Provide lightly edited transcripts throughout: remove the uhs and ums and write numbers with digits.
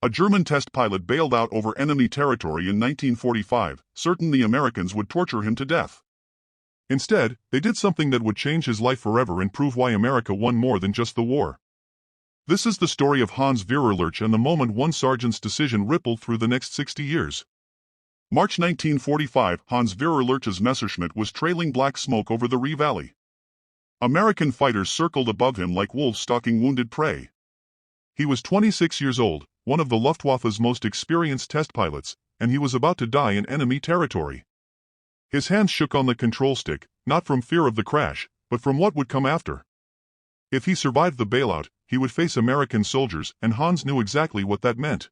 A German test pilot bailed out over enemy territory in 1945, certain the Americans would torture him to death. Instead, they did something that would change his life forever and prove why America won more than just the war. This is the story of Hans Verer Lurch and the moment one sergeant's decision rippled through the next 60 years. March 1945, Hans Verer Lurch's Messerschmitt was trailing black smoke over the Ree Valley. American fighters circled above him like wolves stalking wounded prey. He was 26 years old, one of the Luftwaffe's most experienced test pilots, and he was about to die in enemy territory. His hands shook on the control stick, not from fear of the crash, but from what would come after. If he survived the bailout, he would face American soldiers, and Hans knew exactly what that meant.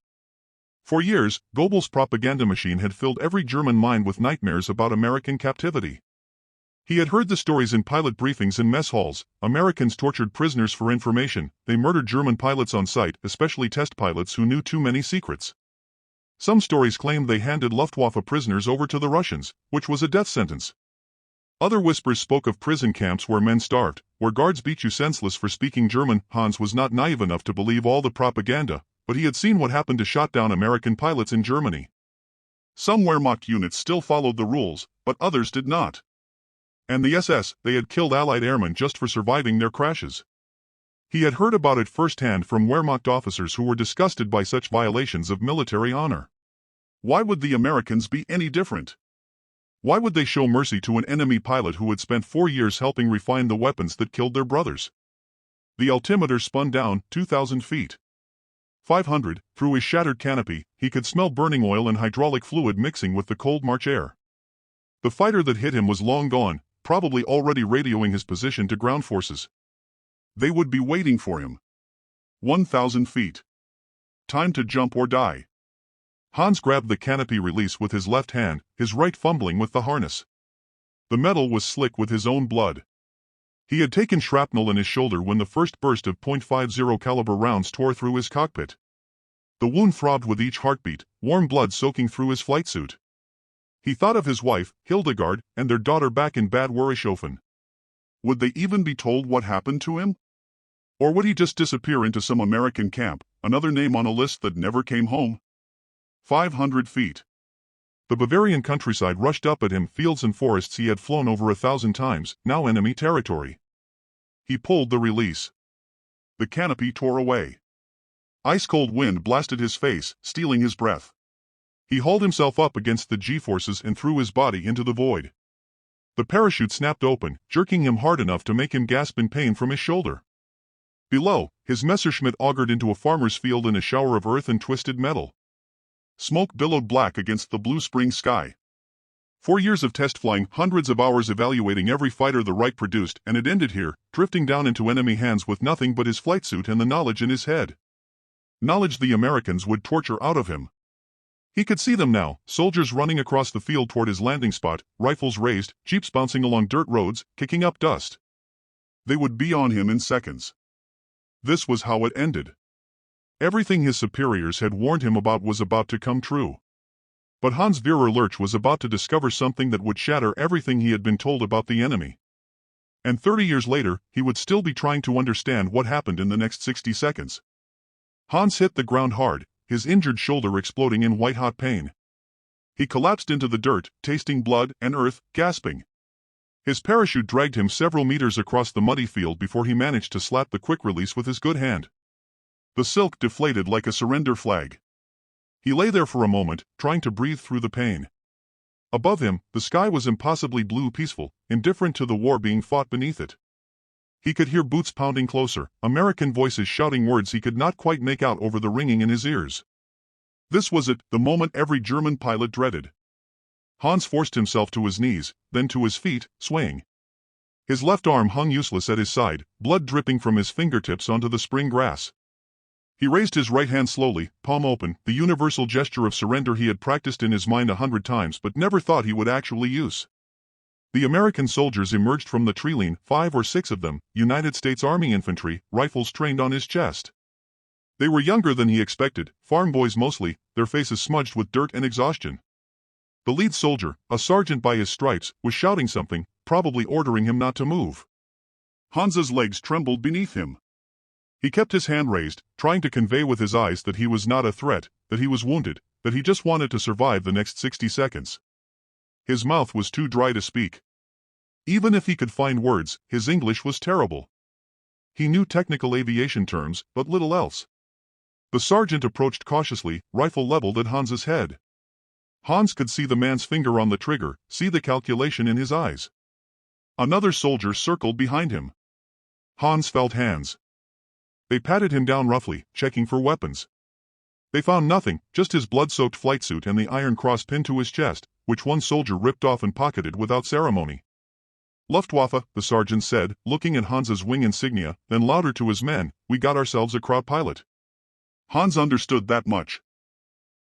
For years, Goebbels' propaganda machine had filled every German mind with nightmares about American captivity. He had heard the stories in pilot briefings and mess halls. Americans tortured prisoners for information, they murdered German pilots on sight, especially test pilots who knew too many secrets. Some stories claimed they handed Luftwaffe prisoners over to the Russians, which was a death sentence. Other whispers spoke of prison camps where men starved, where guards beat you senseless for speaking German. Hans was not naive enough to believe all the propaganda, but he had seen what happened to shot down American pilots in Germany. Some Wehrmacht units still followed the rules, but others did not. And the SS, they had killed Allied airmen just for surviving their crashes. He had heard about it firsthand from Wehrmacht officers who were disgusted by such violations of military honor. Why would the Americans be any different? Why would they show mercy to an enemy pilot who had spent 4 years helping refine the weapons that killed their brothers? The altimeter spun down 2,000 feet. 500, through his shattered canopy, he could smell burning oil and hydraulic fluid mixing with the cold March air. The fighter that hit him was long gone, probably already radioing his position to ground forces. They would be waiting for him. 1,000 feet. Time to jump or die. Hans grabbed the canopy release with his left hand, his right fumbling with the harness. The metal was slick with his own blood. He had taken shrapnel in his shoulder when the first burst of .50 caliber rounds tore through his cockpit. The wound throbbed with each heartbeat, warm blood soaking through his flight suit. He thought of his wife, Hildegard, and their daughter back in Bad Wurishofen. Would they even be told what happened to him? Or would he just disappear into some American camp, another name on a list that never came home? 500 feet. The Bavarian countryside rushed up at him, fields and forests he had flown over 1,000 times, now enemy territory. He pulled the release. The canopy tore away. Ice-cold wind blasted his face, stealing his breath. He hauled himself up against the G-forces and threw his body into the void. The parachute snapped open, jerking him hard enough to make him gasp in pain from his shoulder. Below, his Messerschmitt augured into a farmer's field in a shower of earth and twisted metal. Smoke billowed black against the blue spring sky. 4 years of test flying, hundreds of hours evaluating every fighter the Reich produced, and it ended here, drifting down into enemy hands with nothing but his flight suit and the knowledge in his head. Knowledge the Americans would torture out of him. He could see them now, soldiers running across the field toward his landing spot, rifles raised, jeeps bouncing along dirt roads, kicking up dust. They would be on him in seconds. This was how it ended. Everything his superiors had warned him about was about to come true. But Hans Verer Lurch was about to discover something that would shatter everything he had been told about the enemy. And 30 years later, he would still be trying to understand what happened in the next 60 seconds. Hans hit the ground hard, his injured shoulder exploding in white-hot pain. He collapsed into the dirt, tasting blood and earth, gasping. His parachute dragged him several meters across the muddy field before he managed to slap the quick release with his good hand. The silk deflated like a surrender flag. He lay there for a moment, trying to breathe through the pain. Above him, the sky was impossibly blue, peaceful, indifferent to the war being fought beneath it. He could hear boots pounding closer, American voices shouting words he could not quite make out over the ringing in his ears. This was it, the moment every German pilot dreaded. Hans forced himself to his knees, then to his feet, swaying. His left arm hung useless at his side, blood dripping from his fingertips onto the spring grass. He raised his right hand slowly, palm open, the universal gesture of surrender he had practiced in his mind 100 times but never thought he would actually use. The American soldiers emerged from the tree-line, 5 or 6 of them, United States Army infantry, rifles trained on his chest. They were younger than he expected, farm boys mostly, their faces smudged with dirt and exhaustion. The lead soldier, a sergeant by his stripes, was shouting something, probably ordering him not to move. Hans's legs trembled beneath him. He kept his hand raised, trying to convey with his eyes that he was not a threat, that he was wounded, that he just wanted to survive the next 60 seconds. His mouth was too dry to speak. Even if he could find words, his English was terrible. He knew technical aviation terms, but little else. The sergeant approached cautiously, rifle leveled at Hans's head. Hans could see the man's finger on the trigger, see the calculation in his eyes. Another soldier circled behind him. Hans felt hands. They patted him down roughly, checking for weapons. They found nothing, just his blood-soaked flight suit and the iron cross pinned to his chest, which one soldier ripped off and pocketed without ceremony. Luftwaffe, the sergeant said, looking at Hans's wing insignia, then louder to his men, "We got ourselves a Kraut pilot." Hans understood that much.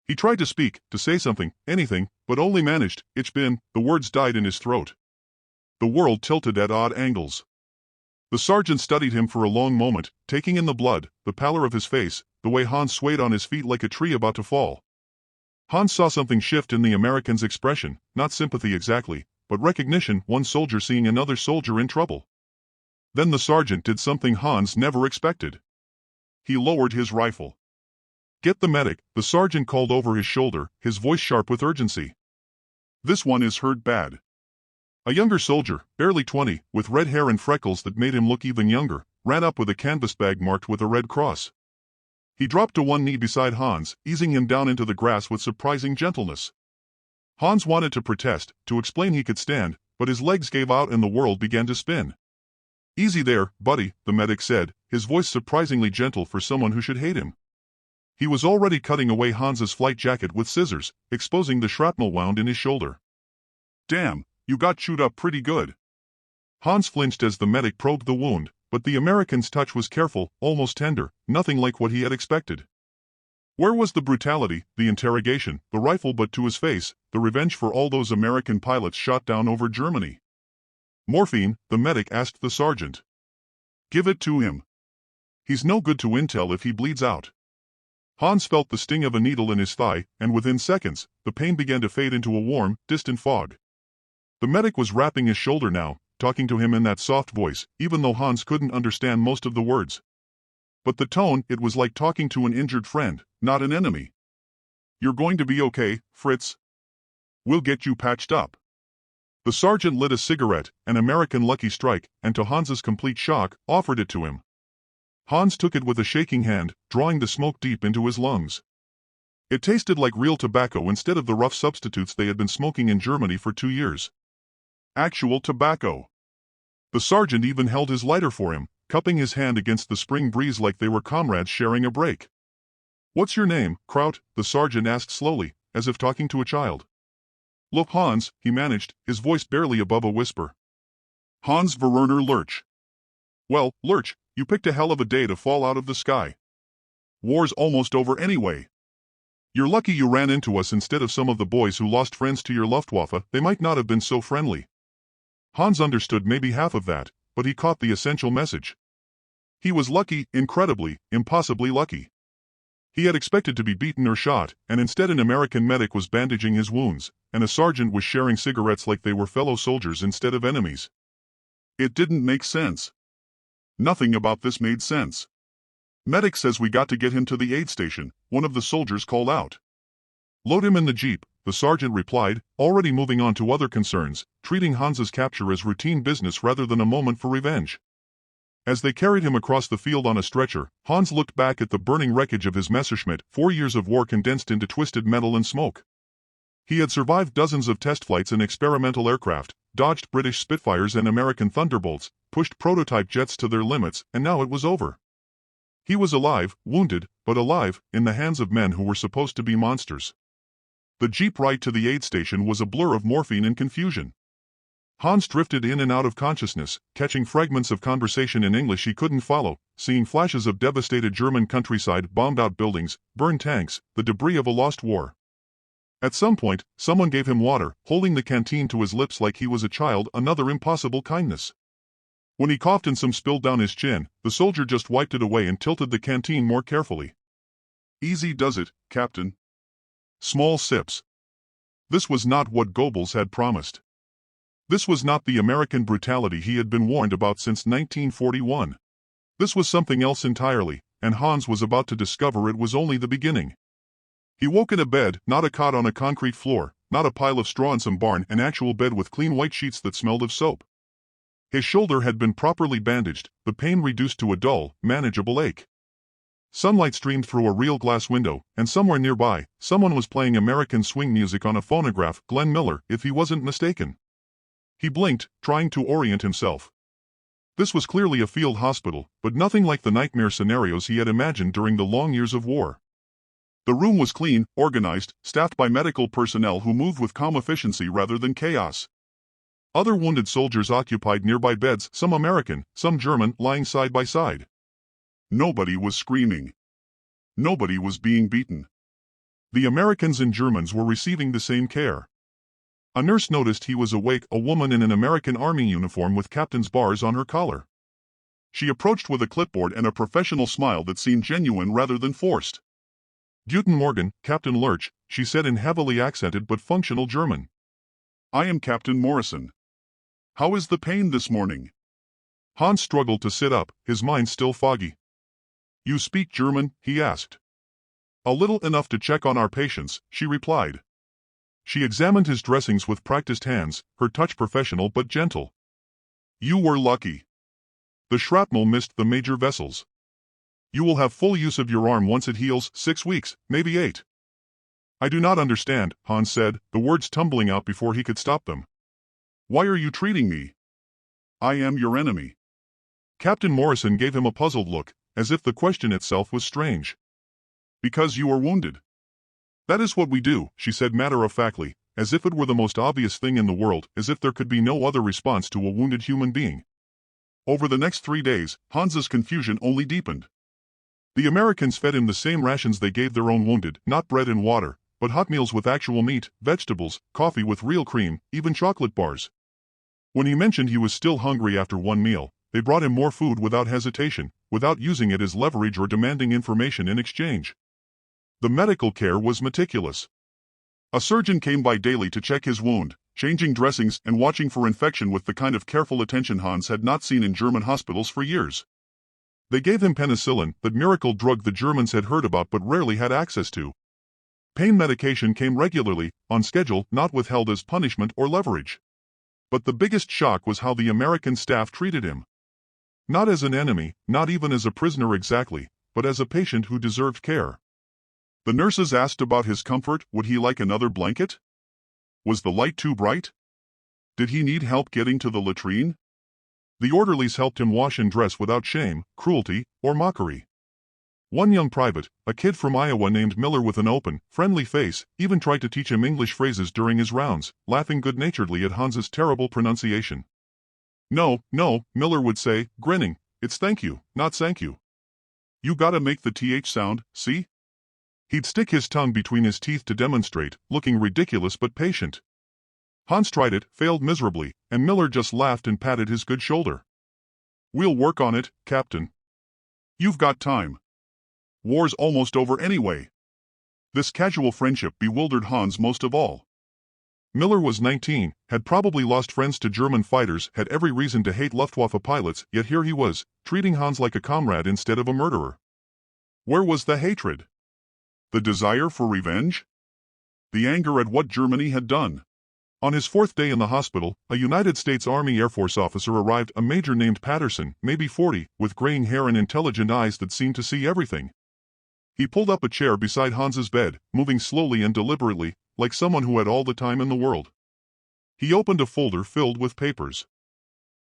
He tried to speak, to say something, anything, but only managed, "Ich bin," the words died in his throat. The world tilted at odd angles. The sergeant studied him for a long moment, taking in the blood, the pallor of his face, the way Hans swayed on his feet like a tree about to fall. Hans saw something shift in the American's expression, not sympathy exactly, but recognition, one soldier seeing another soldier in trouble. Then the sergeant did something Hans never expected. He lowered his rifle. "Get the medic," the sergeant called over his shoulder, his voice sharp with urgency. "This one is hurt bad." A younger soldier, barely 20, with red hair and freckles that made him look even younger, ran up with a canvas bag marked with a red cross. He dropped to one knee beside Hans, easing him down into the grass with surprising gentleness. Hans wanted to protest, to explain he could stand, but his legs gave out and the world began to spin. "Easy there, buddy," the medic said, his voice surprisingly gentle for someone who should hate him. He was already cutting away Hans's flight jacket with scissors, exposing the shrapnel wound in his shoulder. "Damn, you got chewed up pretty good." Hans flinched as the medic probed the wound, but the American's touch was careful, almost tender, nothing like what he had expected. Where was the brutality, the interrogation, the rifle but to his face, the revenge for all those American pilots shot down over Germany? "Morphine," the medic asked the sergeant. "Give it to him. He's no good to intel if he bleeds out." Hans felt the sting of a needle in his thigh, and within seconds, the pain began to fade into a warm, distant fog. The medic was wrapping his shoulder now, talking to him in that soft voice, even though Hans couldn't understand most of the words. But the tone, it was like talking to an injured friend, not an enemy. "You're going to be okay, Fritz. We'll get you patched up." The sergeant lit a cigarette, an American Lucky Strike, and to Hans's complete shock, offered it to him. Hans took it with a shaking hand, drawing the smoke deep into his lungs. It tasted like real tobacco instead of the rough substitutes they had been smoking in Germany for 2 years. Actual tobacco. The sergeant even held his lighter for him, cupping his hand against the spring breeze like they were comrades sharing a break. "What's your name, Kraut?" the sergeant asked slowly, as if talking to a child. "Look, Hans," he managed, his voice barely above a whisper. "Hans Verer Lurch." "Well, Lurch, you picked a hell of a day to fall out of the sky. War's almost over anyway. You're lucky you ran into us instead of some of the boys who lost friends to your Luftwaffe, they might not have been so friendly." Hans understood maybe half of that, but he caught the essential message. He was lucky, incredibly, impossibly lucky. He had expected to be beaten or shot, and instead an American medic was bandaging his wounds, and a sergeant was sharing cigarettes like they were fellow soldiers instead of enemies. It didn't make sense. Nothing about this made sense. "Medic says we got to get him to the aid station," one of the soldiers called out. "Load him in the jeep," the sergeant replied, already moving on to other concerns, treating Hans's capture as routine business rather than a moment for revenge. As they carried him across the field on a stretcher, Hans looked back at the burning wreckage of his Messerschmitt, 4 years of war condensed into twisted metal and smoke. He had survived dozens of test flights in experimental aircraft, dodged British Spitfires and American Thunderbolts, pushed prototype jets to their limits, and now it was over. He was alive, wounded, but alive, in the hands of men who were supposed to be monsters. The jeep ride to the aid station was a blur of morphine and confusion. Hans drifted in and out of consciousness, catching fragments of conversation in English he couldn't follow, seeing flashes of devastated German countryside, bombed-out buildings, burned tanks, the debris of a lost war. At some point, someone gave him water, holding the canteen to his lips like he was a child, another impossible kindness. When he coughed and some spilled down his chin, the soldier just wiped it away and tilted the canteen more carefully. "Easy does it, Captain." Small sips. This was not what Goebbels had promised. This was not the American brutality he had been warned about since 1941. This was something else entirely, and Hans was about to discover it was only the beginning. He woke in a bed, not a cot on a concrete floor, not a pile of straw in some barn, an actual bed with clean white sheets that smelled of soap. His shoulder had been properly bandaged, the pain reduced to a dull, manageable ache. Sunlight streamed through a real glass window, and somewhere nearby, someone was playing American swing music on a phonograph, Glenn Miller, if he wasn't mistaken. He blinked, trying to orient himself. This was clearly a field hospital, but nothing like the nightmare scenarios he had imagined during the long years of war. The room was clean, organized, staffed by medical personnel who moved with calm efficiency rather than chaos. Other wounded soldiers occupied nearby beds, some American, some German, lying side by side. Nobody was screaming. Nobody was being beaten. The Americans and Germans were receiving the same care. A nurse noticed he was awake, a woman in an American Army uniform with captain's bars on her collar. She approached with a clipboard and a professional smile that seemed genuine rather than forced. "Guten Morgen, Captain Lurch," she said in heavily accented but functional German. "I am Captain Morrison. How is the pain this morning?" Hans struggled to sit up, his mind still foggy. "You speak German?" he asked. "A little enough to check on our patients," she replied. She examined his dressings with practiced hands, her touch professional but gentle. "You were lucky. The shrapnel missed the major vessels. You will have full use of your arm once it heals, 6 weeks, maybe 8. "I do not understand," Hans said, the words tumbling out before he could stop them. "Why are you treating me? I am your enemy." Captain Morrison gave him a puzzled look, as if the question itself was strange. "Because you are wounded. That is what we do," she said matter-of-factly, as if it were the most obvious thing in the world, as if there could be no other response to a wounded human being. Over the next 3 days, Hans's confusion only deepened. The Americans fed him the same rations they gave their own wounded, not bread and water, but hot meals with actual meat, vegetables, coffee with real cream, even chocolate bars. When he mentioned he was still hungry after one meal, they brought him more food without hesitation, without using it as leverage or demanding information in exchange. The medical care was meticulous. A surgeon came by daily to check his wound, changing dressings and watching for infection with the kind of careful attention Hans had not seen in German hospitals for years. They gave him penicillin, that miracle drug the Germans had heard about but rarely had access to. Pain medication came regularly, on schedule, not withheld as punishment or leverage. But the biggest shock was how the American staff treated him. Not as an enemy, not even as a prisoner exactly, but as a patient who deserved care. The nurses asked about his comfort. Would he like another blanket? Was the light too bright? Did he need help getting to the latrine? The orderlies helped him wash and dress without shame, cruelty, or mockery. One young private, a kid from Iowa named Miller with an open, friendly face, even tried to teach him English phrases during his rounds, laughing good-naturedly at Hans's terrible pronunciation. "No, no," Miller would say, grinning, "it's thank you, not thank you. You gotta make the th sound, see?" He'd stick his tongue between his teeth to demonstrate, looking ridiculous but patient. Hans tried it, failed miserably, and Miller just laughed and patted his good shoulder. "We'll work on it, Captain. You've got time. War's almost over anyway." This casual friendship bewildered Hans most of all. Miller was 19, had probably lost friends to German fighters, had every reason to hate Luftwaffe pilots, yet here he was, treating Hans like a comrade instead of a murderer. Where was the hatred? The desire for revenge? The anger at what Germany had done? On his 4th day in the hospital, a United States Army Air Force officer arrived, a major named Patterson, maybe 40, with graying hair and intelligent eyes that seemed to see everything. He pulled up a chair beside Hans's bed, moving slowly and deliberately, like someone who had all the time in the world. He opened a folder filled with papers.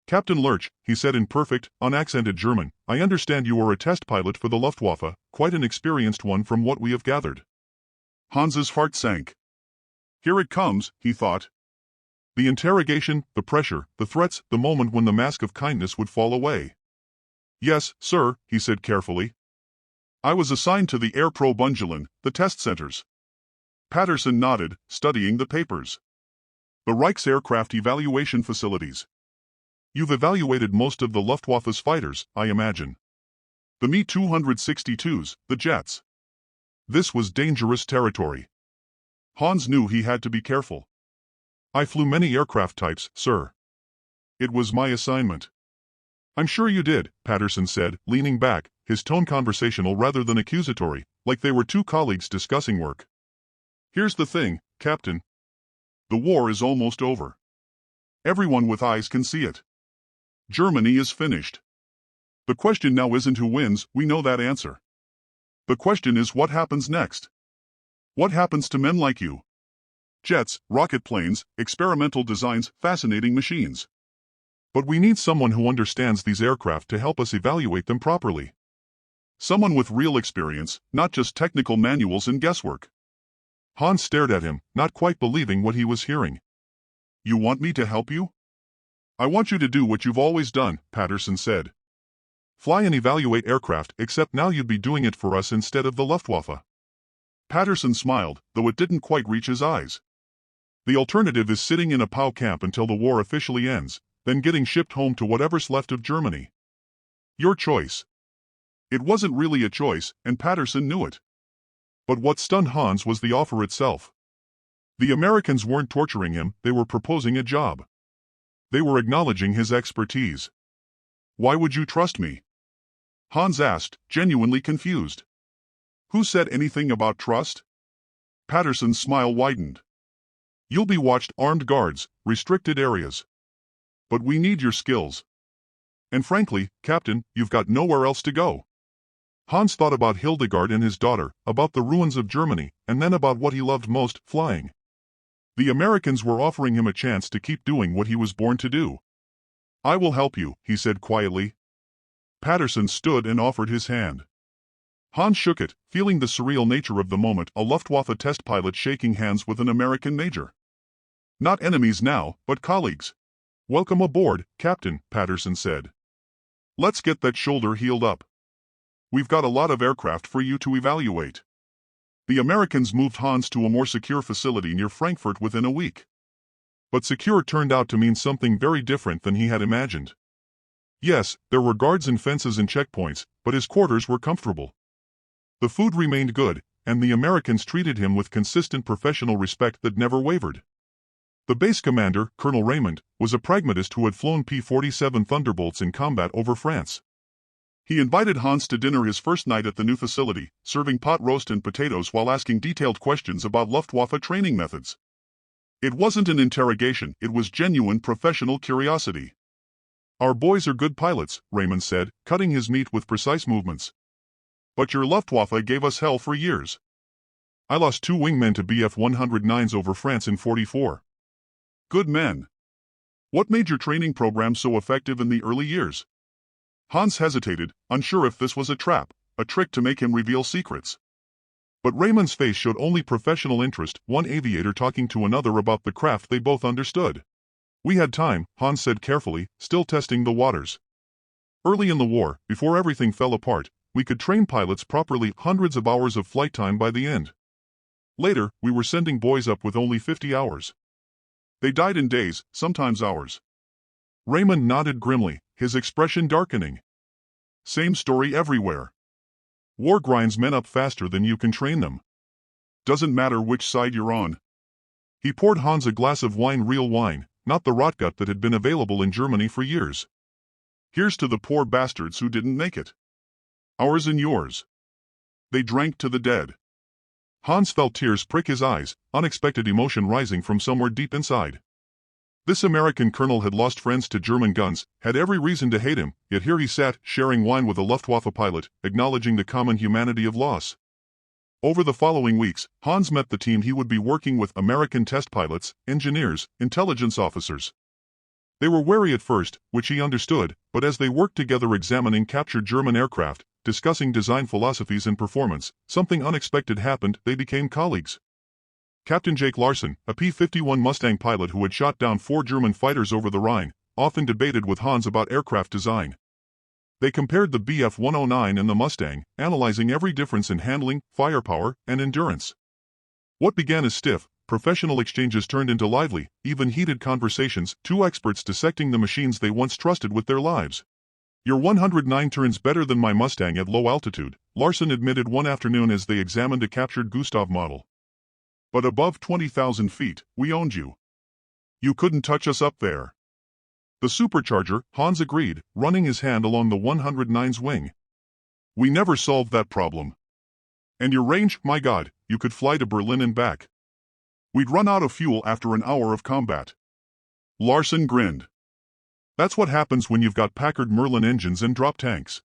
"Captain Lurch," he said in perfect, unaccented German, "I understand you are a test pilot for the Luftwaffe, quite an experienced one from what we have gathered." Hans's heart sank. Here it comes, he thought. The interrogation, the pressure, the threats, the moment when the mask of kindness would fall away. "Yes, sir," he said carefully. "I was assigned to the Air Pro Bundelen, the test centers." Patterson nodded, studying the papers. "The Reich's aircraft evaluation facilities. You've evaluated most of the Luftwaffe's fighters, I imagine. The Me-262s, the jets." This was dangerous territory. Hans knew he had to be careful. "I flew many aircraft types, sir. It was my assignment." I'm sure you did, Patterson said, leaning back, his tone conversational rather than accusatory, like they were two colleagues discussing work. Here's the thing, Captain. The war is almost over. Everyone with eyes can see it. Germany is finished. The question now isn't who wins, we know that answer. The question is what happens next? What happens to men like you? Jets, rocket planes, experimental designs, fascinating machines. But we need someone who understands these aircraft to help us evaluate them properly. Someone with real experience, not just technical manuals and guesswork. Hans stared at him, not quite believing what he was hearing. You want me to help you? I want you to do what you've always done, Patterson said. Fly and evaluate aircraft, except now you'd be doing it for us instead of the Luftwaffe. Patterson smiled, though it didn't quite reach his eyes. The alternative is sitting in a POW camp until the war officially ends, then getting shipped home to whatever's left of Germany. Your choice. It wasn't really a choice, and Patterson knew it. But what stunned Hans was the offer itself. The Americans weren't torturing him, they were proposing a job. They were acknowledging his expertise. Why would you trust me? Hans asked, genuinely confused. Who said anything about trust? Patterson's smile widened. You'll be watched, armed guards, restricted areas. But we need your skills. And frankly, Captain, you've got nowhere else to go. Hans thought about Hildegard and his daughter, about the ruins of Germany, and then about what he loved most, flying. The Americans were offering him a chance to keep doing what he was born to do. I will help you, he said quietly. Patterson stood and offered his hand. Hans shook it, feeling the surreal nature of the moment, a Luftwaffe test pilot shaking hands with an American major. Not enemies now, but colleagues. Welcome aboard, Captain, Patterson said. Let's get that shoulder healed up. We've got a lot of aircraft for you to evaluate. The Americans moved Hans to a more secure facility near Frankfurt within a week. But secure turned out to mean something very different than he had imagined. Yes, there were guards and fences and checkpoints, but his quarters were comfortable. The food remained good, and the Americans treated him with consistent professional respect that never wavered. The base commander, Colonel Raymond, was a pragmatist who had flown P-47 Thunderbolts in combat over France. He invited Hans to dinner his first night at the new facility, serving pot roast and potatoes while asking detailed questions about Luftwaffe training methods. It wasn't an interrogation, it was genuine professional curiosity. Our boys are good pilots, Raymond said, cutting his meat with precise movements. But your Luftwaffe gave us hell for years. I lost 2 wingmen to Bf-109s over France in '44. Good men. What made your training program so effective in the early years? Hans hesitated, unsure if this was a trap, a trick to make him reveal secrets. But Raymond's face showed only professional interest, one aviator talking to another about the craft they both understood. We had time, Hans said carefully, still testing the waters. Early in the war, before everything fell apart, we could train pilots properly, hundreds of hours of flight time by the end. Later, we were sending boys up with only 50 hours. They died in days, sometimes hours. Raymond nodded grimly, his expression darkening. Same story everywhere. War grinds men up faster than you can train them. Doesn't matter which side you're on. He poured Hans a glass of wine, real wine, not the rotgut that had been available in Germany for years. Here's to the poor bastards who didn't make it. Ours and yours. They drank to the dead. Hans felt tears prick his eyes, unexpected emotion rising from somewhere deep inside. This American colonel had lost friends to German guns, had every reason to hate him, yet here he sat, sharing wine with a Luftwaffe pilot, acknowledging the common humanity of loss. Over the following weeks, Hans met the team he would be working with: American test pilots, engineers, intelligence officers. They were wary at first, which he understood, but as they worked together examining captured German aircraft, discussing design philosophies and performance, something unexpected happened: they became colleagues. Captain Jake Larson, a P-51 Mustang pilot who had shot down 4 German fighters over the Rhine, often debated with Hans about aircraft design. They compared the Bf-109 and the Mustang, analyzing every difference in handling, firepower, and endurance. What began as stiff, professional exchanges turned into lively, even heated conversations, 2 experts dissecting the machines they once trusted with their lives. Your 109 turns better than my Mustang at low altitude, Larson admitted one afternoon as they examined a captured Gustav model. But above 20,000 feet, we owned you. You couldn't touch us up there. The supercharger, Hans agreed, running his hand along the 109's wing. We never solved that problem. And your range, my God, you could fly to Berlin and back. We'd run out of fuel after an hour of combat. Larson grinned. That's what happens when you've got Packard Merlin engines and drop tanks.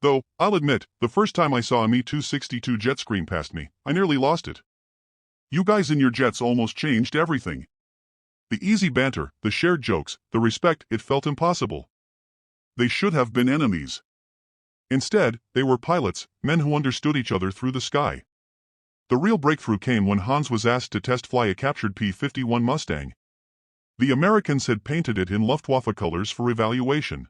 Though, I'll admit, the first time I saw a Me-262 jet scream past me, I nearly lost it. You guys in your jets almost changed everything. The easy banter, the shared jokes, the respect, it felt impossible. They should have been enemies. Instead, they were pilots, men who understood each other through the sky. The real breakthrough came when Hans was asked to test fly a captured P-51 Mustang. The Americans had painted it in Luftwaffe colors for evaluation.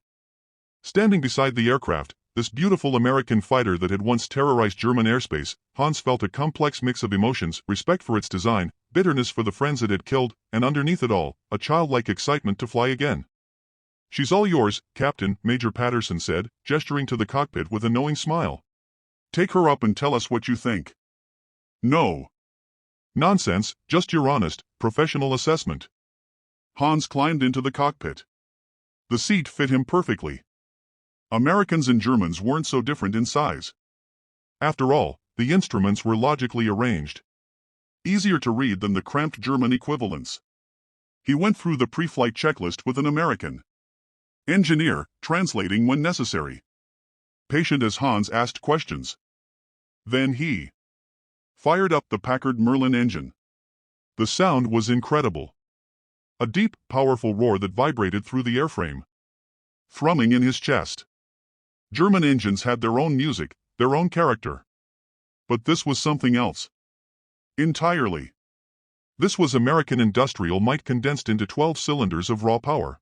Standing beside the aircraft, this beautiful American fighter that had once terrorized German airspace, Hans felt a complex mix of emotions, respect for its design, bitterness for the friends it had killed, and underneath it all, a childlike excitement to fly again. She's all yours, Captain, Major Patterson said, gesturing to the cockpit with a knowing smile. Take her up and tell us what you think. No. Nonsense, just your honest, professional assessment. Hans climbed into the cockpit. The seat fit him perfectly. Americans and Germans weren't so different in size. After all, the instruments were logically arranged. Easier to read than the cramped German equivalents. He went through the pre-flight checklist with an American engineer, translating when necessary. Patient as Hans asked questions. Then he fired up the Packard Merlin engine. The sound was incredible. A deep, powerful roar that vibrated through the airframe, thrumming in his chest. German engines had their own music, their own character. But this was something else. Entirely. This was American industrial might condensed into 12 cylinders of raw power.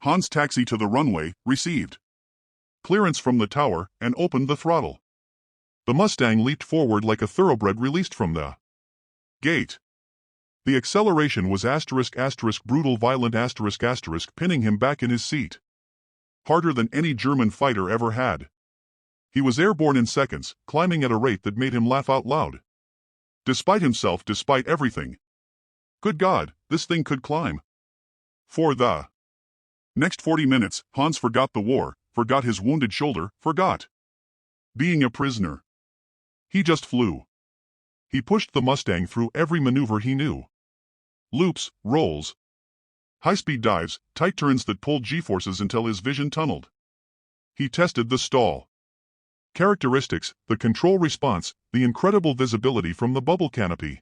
Hans taxied to the runway, received clearance from the tower, and opened the throttle. The Mustang leaped forward like a thoroughbred released from the gate. The acceleration was brutal violent pinning him back in his seat. Harder than any German fighter ever had. He was airborne in seconds, climbing at a rate that made him laugh out loud. Despite himself, despite everything. Good God, this thing could climb. For the next 40 minutes, Hans forgot the war, forgot his wounded shoulder, forgot being a prisoner. He just flew. He pushed the Mustang through every maneuver he knew. Loops, rolls, high-speed dives, tight turns that pulled G-forces until his vision tunneled. He tested the stall characteristics, the control response, the incredible visibility from the bubble canopy.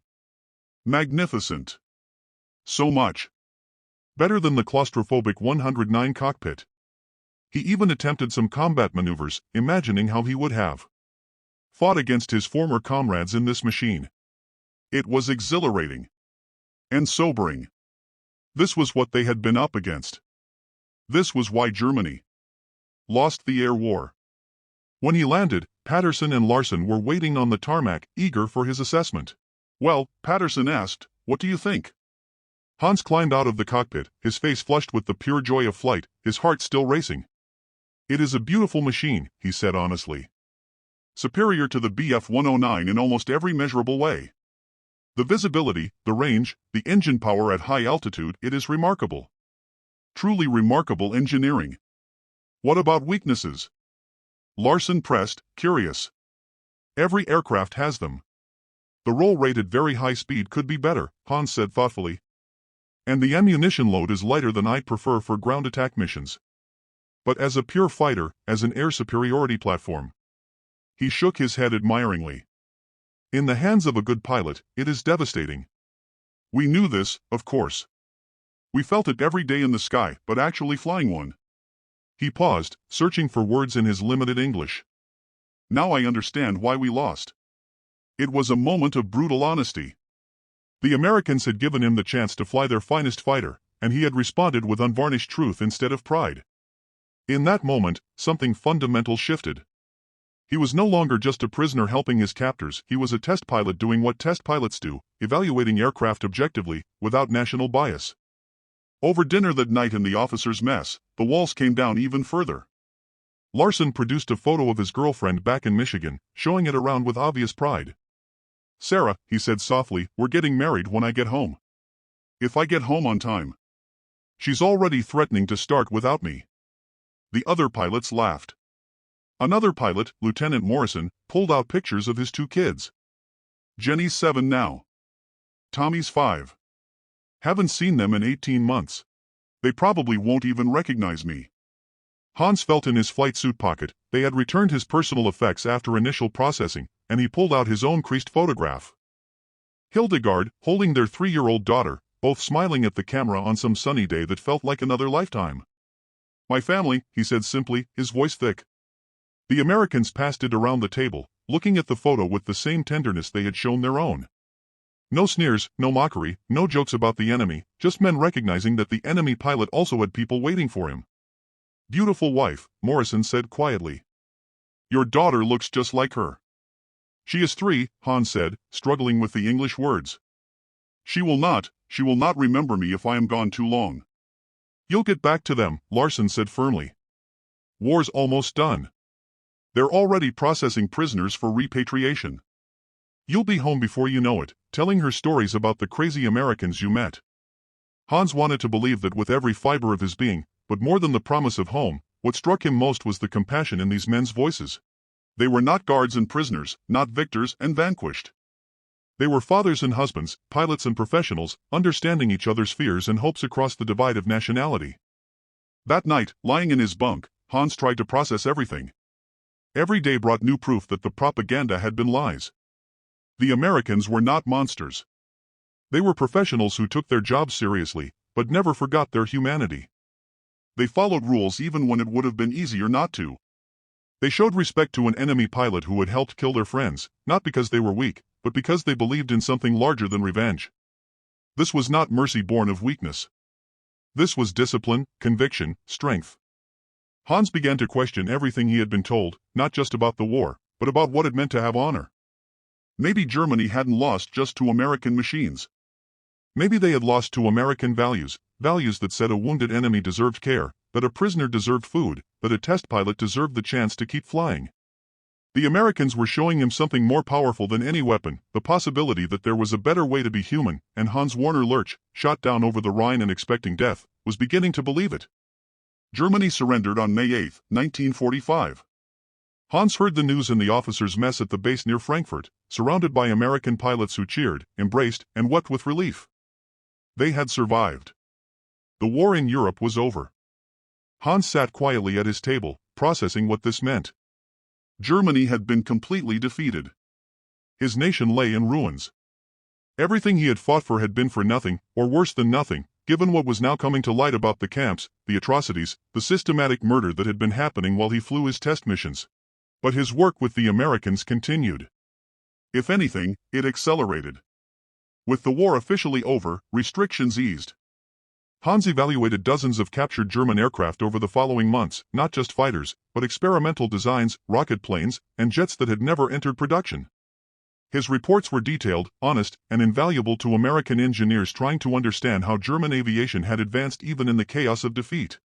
Magnificent. So much. Better than the claustrophobic 109 cockpit. He even attempted some combat maneuvers, imagining how he would have fought against his former comrades in this machine. It was exhilarating. And sobering. This was what they had been up against. This was why Germany lost the air war. When he landed, Patterson and Larson were waiting on the tarmac, eager for his assessment. Well, Patterson asked, "What do you think?" Hans climbed out of the cockpit, his face flushed with the pure joy of flight, his heart still racing. "It is a beautiful machine," he said honestly. "Superior to the Bf-109 in almost every measurable way. The visibility, the range, the engine power at high altitude, it is remarkable. Truly remarkable engineering. What about weaknesses?" Larson pressed, curious. "Every aircraft has them. The roll rate at very high speed could be better," Hans said thoughtfully. "And the ammunition load is lighter than I'd prefer for ground attack missions. But as a pure fighter, as an air superiority platform." He shook his head admiringly. "In the hands of a good pilot, it is devastating. We knew this, of course. We felt it every day in the sky, but actually flying one." He paused, searching for words in his limited English. "Now I understand why we lost. It was a moment of brutal honesty. The Americans had given him the chance to fly their finest fighter, and he had responded with unvarnished truth instead of pride. In that moment, something fundamental shifted. He was no longer just a prisoner helping his captors, he was a test pilot doing what test pilots do, evaluating aircraft objectively, without national bias. Over dinner that night in the officers' mess, the walls came down even further. Larson produced a photo of his girlfriend back in Michigan, showing it around with obvious pride. "Sarah," he said softly, "we're getting married when I get home. If I get home on time." She's already threatening to start without me." The other pilots laughed. Another pilot, Lieutenant Morrison, pulled out pictures of his two kids. "Jenny's 7 now. Tommy's 5. Haven't seen them in 18 months. They probably won't even recognize me." Hans felt in his flight suit pocket. They had returned his personal effects after initial processing, and he pulled out his own creased photograph. Hildegard, holding their 3-year-old daughter, both smiling at the camera on some sunny day that felt like another lifetime. "My family," he said simply, his voice thick. The Americans passed it around the table, looking at the photo with the same tenderness they had shown their own. No sneers, no mockery, no jokes about the enemy, just men recognizing that the enemy pilot also had people waiting for him. "Beautiful wife," Morrison said quietly. "Your daughter looks just like her." "She is 3, Hans said, struggling with the English words. She will not remember me if I am gone too long." "You'll get back to them," Larson said firmly. "War's almost done. They're already processing prisoners for repatriation. You'll be home before you know it, telling her stories about the crazy Americans you met." Hans wanted to believe that with every fiber of his being, but more than the promise of home, what struck him most was the compassion in these men's voices. They were not guards and prisoners, not victors and vanquished. They were fathers and husbands, pilots and professionals, understanding each other's fears and hopes across the divide of nationality. That night, lying in his bunk, Hans tried to process everything. Every day brought new proof that the propaganda had been lies. The Americans were not monsters. They were professionals who took their jobs seriously, but never forgot their humanity. They followed rules even when it would have been easier not to. They showed respect to an enemy pilot who had helped kill their friends, not because they were weak, but because they believed in something larger than revenge. This was not mercy born of weakness. This was discipline, conviction, strength. Hans began to question everything he had been told, not just about the war, but about what it meant to have honor. Maybe Germany hadn't lost just to American machines. Maybe they had lost to American values, values that said a wounded enemy deserved care, that a prisoner deserved food, that a test pilot deserved the chance to keep flying. The Americans were showing him something more powerful than any weapon, the possibility that there was a better way to be human, and Hans Verer Lurch, shot down over the Rhine and expecting death, was beginning to believe it. Germany surrendered on May 8, 1945. Hans heard the news in the officers' mess at the base near Frankfurt, surrounded by American pilots who cheered, embraced, and wept with relief. They had survived. The war in Europe was over. Hans sat quietly at his table, processing what this meant. Germany had been completely defeated. His nation lay in ruins. Everything he had fought for had been for nothing, or worse than nothing, given what was now coming to light about the camps, the atrocities, the systematic murder that had been happening while he flew his test missions. But his work with the Americans continued. If anything, it accelerated. With the war officially over, restrictions eased. Hans evaluated dozens of captured German aircraft over the following months, not just fighters, but experimental designs, rocket planes, and jets that had never entered production. His reports were detailed, honest, and invaluable to American engineers trying to understand how German aviation had advanced even in the chaos of defeat.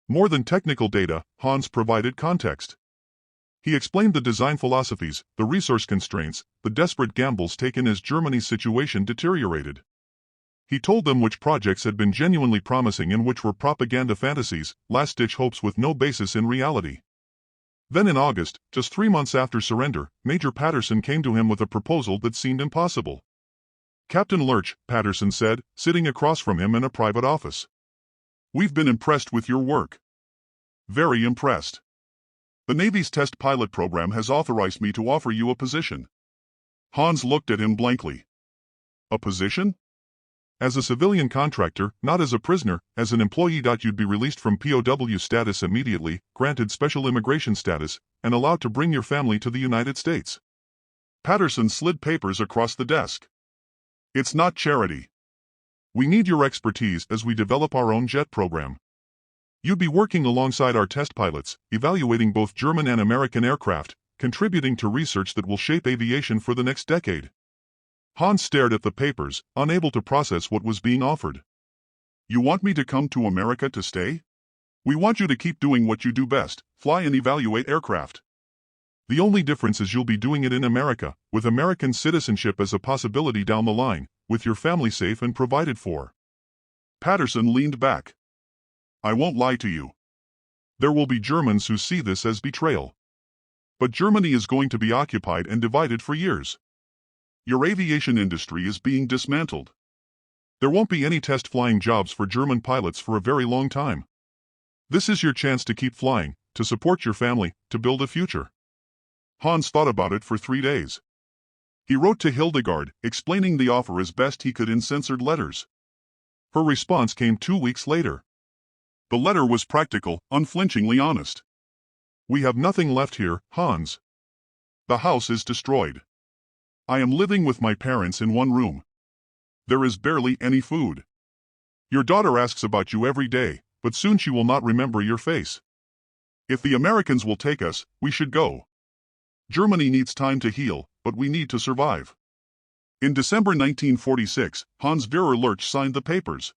More than technical data, Hans provided context. He explained the design philosophies, the resource constraints, the desperate gambles taken as Germany's situation deteriorated. He told them which projects had been genuinely promising and which were propaganda fantasies, last-ditch hopes with no basis in reality. Then in August, just 3 months after surrender, Major Patterson came to him with a proposal that seemed impossible. "Captain Lurch," Patterson said, sitting across from him in a private office. "We've been impressed with your work. Very impressed. The Navy's test pilot program has authorized me to offer you a position." Hans looked at him blankly. "A position?" "As a civilian contractor, not as a prisoner, as an employee. You'd be released from POW status immediately, granted special immigration status, and allowed to bring your family to the United States." Patterson slid papers across the desk. "It's not charity. We need your expertise as we develop our own jet program. You'd be working alongside our test pilots, evaluating both German and American aircraft, contributing to research that will shape aviation for the next decade." Hans stared at the papers, unable to process what was being offered. "You want me to come to America to stay? We want you to keep doing what you do best, fly and evaluate aircraft. The only difference is you'll be doing it in America, with American citizenship as a possibility down the line, with your family safe and provided for." Patterson leaned back. I won't lie to you. There will be Germans who see this as betrayal. But Germany is going to be occupied and divided for years. Your aviation industry is being dismantled. There won't be any test flying jobs for German pilots for a very long time. This is your chance to keep flying, to support your family, to build a future. Hans thought about it for 3 days. He wrote to Hildegard, explaining the offer as best he could in censored letters. Her response came 2 weeks later. The letter was practical, unflinchingly honest. We have nothing left here, Hans. The house is destroyed. I am living with my parents in one room. There is barely any food. Your daughter asks about you every day, but soon she will not remember your face. If the Americans will take us, we should go. Germany needs time to heal, but we need to survive. In December 1946, Hans Verer Lurch signed the papers.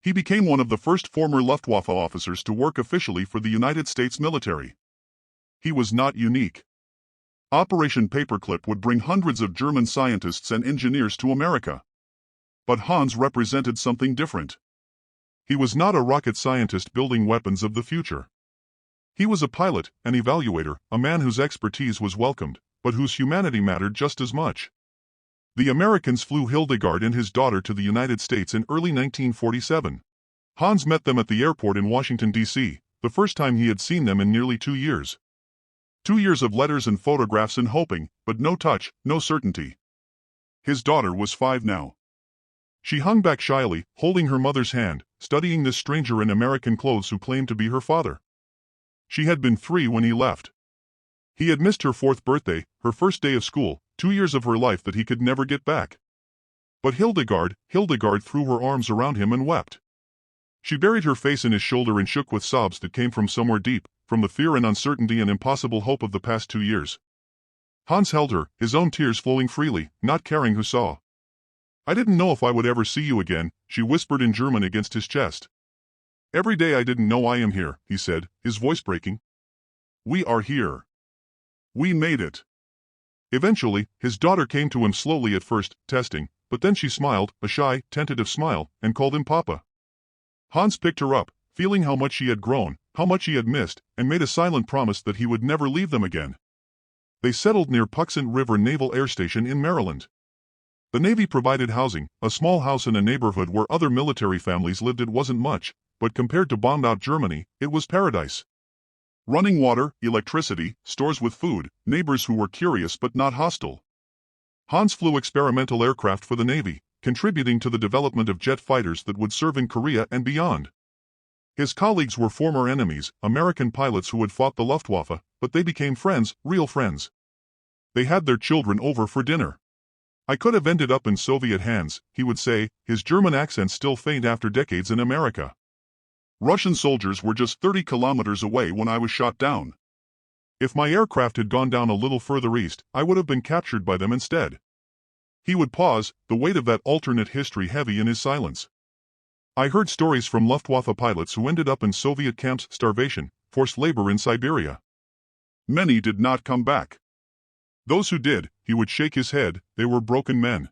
He became one of the first former Luftwaffe officers to work officially for the United States military. He was not unique. Operation Paperclip would bring hundreds of German scientists and engineers to America. But Hans represented something different. He was not a rocket scientist building weapons of the future. He was a pilot, an evaluator, a man whose expertise was welcomed, but whose humanity mattered just as much. The Americans flew Hildegard and his daughter to the United States in early 1947. Hans met them at the airport in Washington, D.C., the first time he had seen them in nearly 2 years. 2 years of letters and photographs and hoping, but no touch, no certainty. His daughter was 5 now. She hung back shyly, holding her mother's hand, studying this stranger in American clothes who claimed to be her father. She had been 3 when he left. He had missed her 4th birthday, her first day of school, 2 years of her life that he could never get back. But Hildegard threw her arms around him and wept. She buried her face in his shoulder and shook with sobs that came from somewhere deep, from the fear and uncertainty and impossible hope of the past 2 years. Hans held her, his own tears flowing freely, not caring who saw. I didn't know if I would ever see you again, she whispered in German against his chest. Every day I didn't know I am here, he said, his voice breaking. We are here. We made it. Eventually, his daughter came to him slowly at first, testing, but then she smiled, a shy, tentative smile, and called him Papa. Hans picked her up, feeling how much she had grown, how much he had missed, and made a silent promise that he would never leave them again. They settled near Patuxent River Naval Air Station in Maryland. The Navy provided housing, a small house in a neighborhood where other military families lived. It wasn't much, but compared to bombed-out Germany, it was paradise. Running water, electricity, stores with food, neighbors who were curious but not hostile. Hans flew experimental aircraft for the Navy, contributing to the development of jet fighters that would serve in Korea and beyond. His colleagues were former enemies, American pilots who had fought the Luftwaffe, but they became friends, real friends. They had their children over for dinner. I could have ended up in Soviet hands, he would say, his German accent still faint after decades in America. Russian soldiers were just 30 kilometers away when I was shot down. If my aircraft had gone down a little further east, I would have been captured by them instead. He would pause, the weight of that alternate history heavy in his silence. I heard stories from Luftwaffe pilots who ended up in Soviet camps, starvation, forced labor in Siberia. Many did not come back. Those who did, he would shake his head, they were broken men.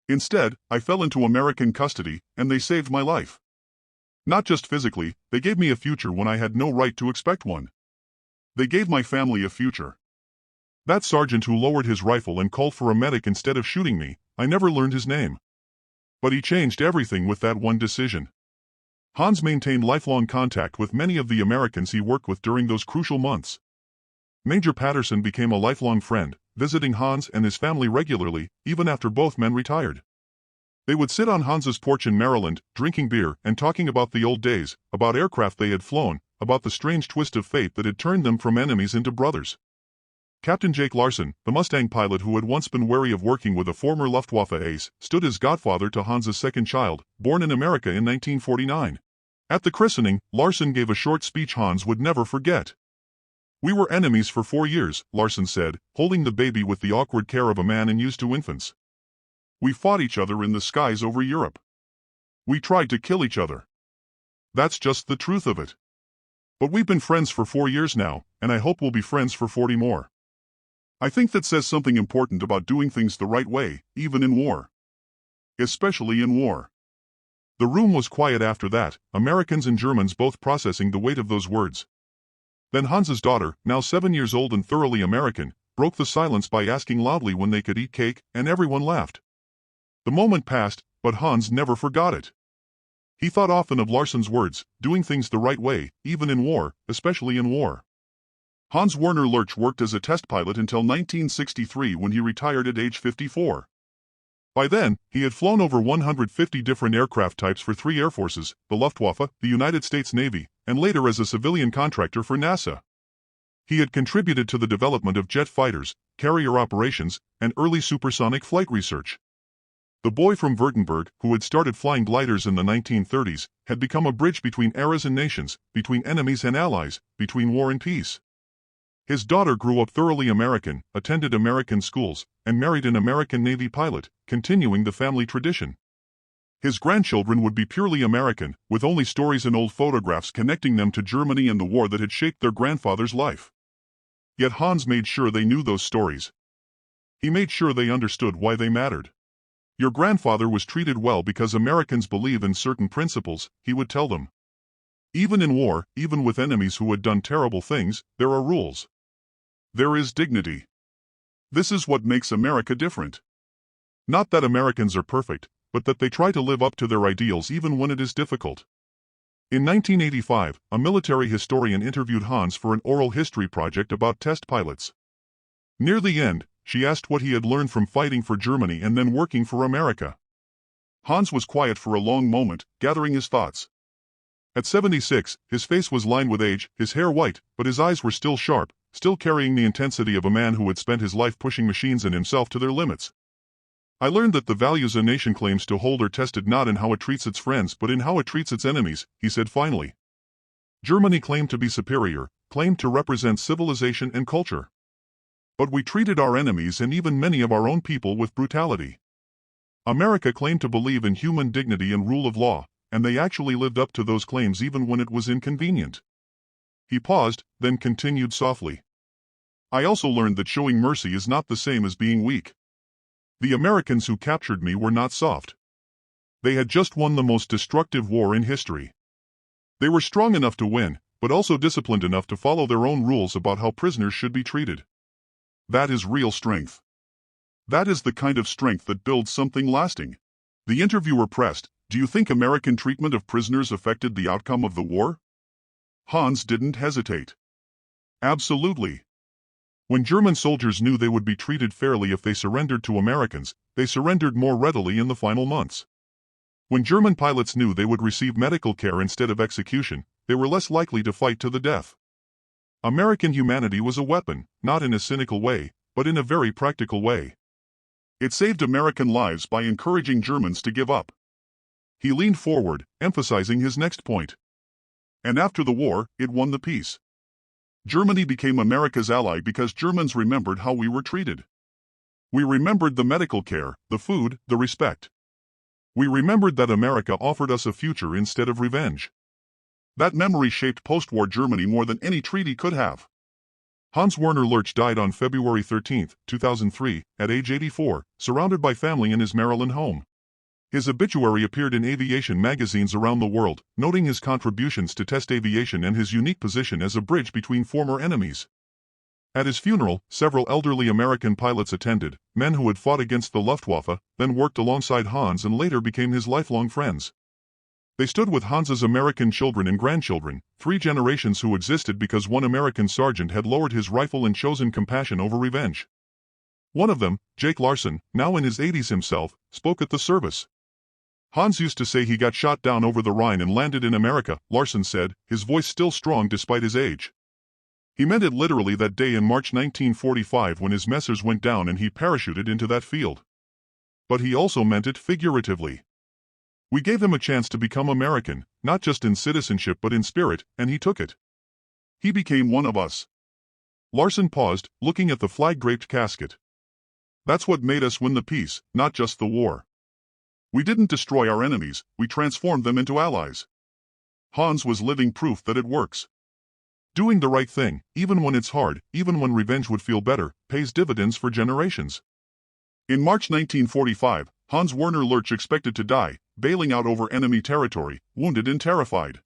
Instead, I fell into American custody, and they saved my life. Not just physically, they gave me a future when I had no right to expect one. They gave my family a future. That sergeant who lowered his rifle and called for a medic instead of shooting me, I never learned his name. But he changed everything with that one decision. Hans maintained lifelong contact with many of the Americans he worked with during those crucial months. Major Patterson became a lifelong friend, visiting Hans and his family regularly, even after both men retired. They would sit on Hans's porch in Maryland, drinking beer and talking about the old days, about aircraft they had flown, about the strange twist of fate that had turned them from enemies into brothers. Captain Jake Larson, the Mustang pilot who had once been wary of working with a former Luftwaffe ace, stood as godfather to Hans's second child, born in America in 1949. At the christening, Larson gave a short speech Hans would never forget. We were enemies for 4 years, Larson said, holding the baby with the awkward care of a man and used to infants. We fought each other in the skies over Europe. We tried to kill each other. That's just the truth of it. But we've been friends for 4 years now, and I hope we'll be friends for 40 more. I think that says something important about doing things the right way, even in war. Especially in war. The room was quiet after that, Americans and Germans both processing the weight of those words. Then Hans's daughter, now 7 years old and thoroughly American, broke the silence by asking loudly when they could eat cake, and everyone laughed. The moment passed, but Hans never forgot it. He thought often of Larsen's words, doing things the right way, even in war, especially in war. Hans Verer Lurch worked as a test pilot until 1963 when he retired at age 54. By then, he had flown over 150 different aircraft types for 3 air forces, the Luftwaffe, the United States Navy, and later as a civilian contractor for NASA. He had contributed to the development of jet fighters, carrier operations, and early supersonic flight research. The boy from Württemberg, who had started flying gliders in the 1930s, had become a bridge between eras and nations, between enemies and allies, between war and peace. His daughter grew up thoroughly American, attended American schools, and married an American Navy pilot, continuing the family tradition. His grandchildren would be purely American, with only stories and old photographs connecting them to Germany and the war that had shaped their grandfather's life. Yet Hans made sure they knew those stories. He made sure they understood why they mattered. Your grandfather was treated well because Americans believe in certain principles, he would tell them. Even in war, even with enemies who had done terrible things, there are rules. There is dignity. This is what makes America different. Not that Americans are perfect, but that they try to live up to their ideals even when it is difficult. In 1985, a military historian interviewed Hans for an oral history project about test pilots. Near the end, she asked what he had learned from fighting for Germany and then working for America. Hans was quiet for a long moment, gathering his thoughts. At 76, his face was lined with age, his hair white, but his eyes were still sharp, still carrying the intensity of a man who had spent his life pushing machines and himself to their limits. I learned that the values a nation claims to hold are tested not in how it treats its friends but in how it treats its enemies, he said finally. Germany claimed to be superior, claimed to represent civilization and culture. But we treated our enemies and even many of our own people with brutality. America claimed to believe in human dignity and rule of law, and they actually lived up to those claims even when it was inconvenient. He paused, then continued softly. I also learned that showing mercy is not the same as being weak. The Americans who captured me were not soft. They had just won the most destructive war in history. They were strong enough to win, but also disciplined enough to follow their own rules about how prisoners should be treated. That is real strength. That is the kind of strength that builds something lasting. The interviewer pressed, do you think American treatment of prisoners affected the outcome of the war? Hans didn't hesitate. Absolutely. When German soldiers knew they would be treated fairly if they surrendered to Americans, they surrendered more readily in the final months. When German pilots knew they would receive medical care instead of execution, they were less likely to fight to the death. American humanity was a weapon, not in a cynical way, but in a very practical way. It saved American lives by encouraging Germans to give up. He leaned forward, emphasizing his next point. And after the war, it won the peace. Germany became America's ally because Germans remembered how we were treated. We remembered the medical care, the food, the respect. We remembered that America offered us a future instead of revenge. That memory shaped post-war Germany more than any treaty could have. Hans Verer Lurch died on February 13, 2003, at age 84, surrounded by family in his Maryland home. His obituary appeared in aviation magazines around the world, noting his contributions to test aviation and his unique position as a bridge between former enemies. At his funeral, several elderly American pilots attended, men who had fought against the Luftwaffe, then worked alongside Hans and later became his lifelong friends. They stood with Hans's American children and grandchildren, 3 generations who existed because one American sergeant had lowered his rifle and chosen compassion over revenge. One of them, Jake Larsen, now in his 80s himself, spoke at the service. Hans used to say he got shot down over the Rhine and landed in America, Larsen said, his voice still strong despite his age. He meant it literally that day in March 1945 when his messers went down and he parachuted into that field. But he also meant it figuratively. We gave him a chance to become American, not just in citizenship but in spirit, and he took it. He became one of us. Larsen paused, looking at the flag-draped casket. That's what made us win the peace, not just the war. We didn't destroy our enemies, we transformed them into allies. Hans was living proof that it works. Doing the right thing, even when it's hard, even when revenge would feel better, pays dividends for generations. In March 1945, Hans Verer Lurch expected to die, bailing out over enemy territory, wounded and terrified.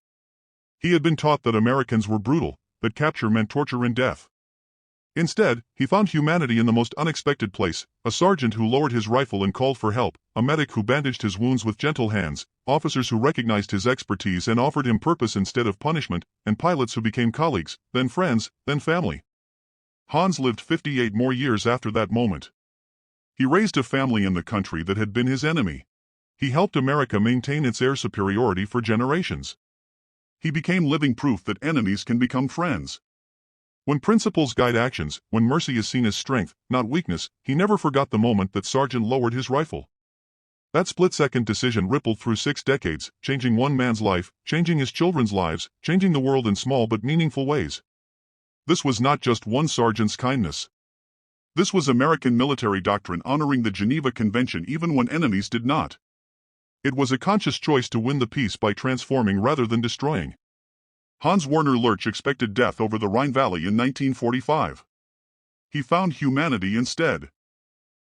He had been taught that Americans were brutal, that capture meant torture and death. Instead, he found humanity in the most unexpected place: a sergeant who lowered his rifle and called for help, a medic who bandaged his wounds with gentle hands, officers who recognized his expertise and offered him purpose instead of punishment, and pilots who became colleagues, then friends, then family. Hans lived 58 more years after that moment. He raised a family in the country that had been his enemy. He helped America maintain its air superiority for generations. He became living proof that enemies can become friends. When principles guide actions, when mercy is seen as strength, not weakness, he never forgot the moment that Sergeant lowered his rifle. That split-second decision rippled through 6 decades, changing one man's life, changing his children's lives, changing the world in small but meaningful ways. This was not just one sergeant's kindness. This was American military doctrine honoring the Geneva Convention even when enemies did not. It was a conscious choice to win the peace by transforming rather than destroying. Hans Verer Lurch expected death over the Rhine Valley in 1945. He found humanity instead.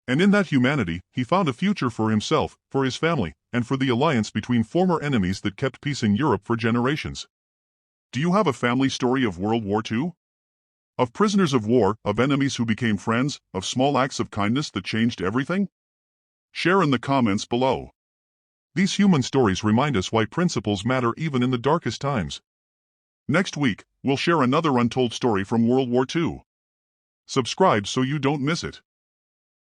And in that humanity, he found a future for himself, for his family, and for the alliance between former enemies that kept peace in Europe for generations. Do you have a family story of World War II? Of prisoners of war, of enemies who became friends, of small acts of kindness that changed everything? Share in the comments below. These human stories remind us why principles matter even in the darkest times. Next week, we'll share another untold story from World War II. Subscribe so you don't miss it.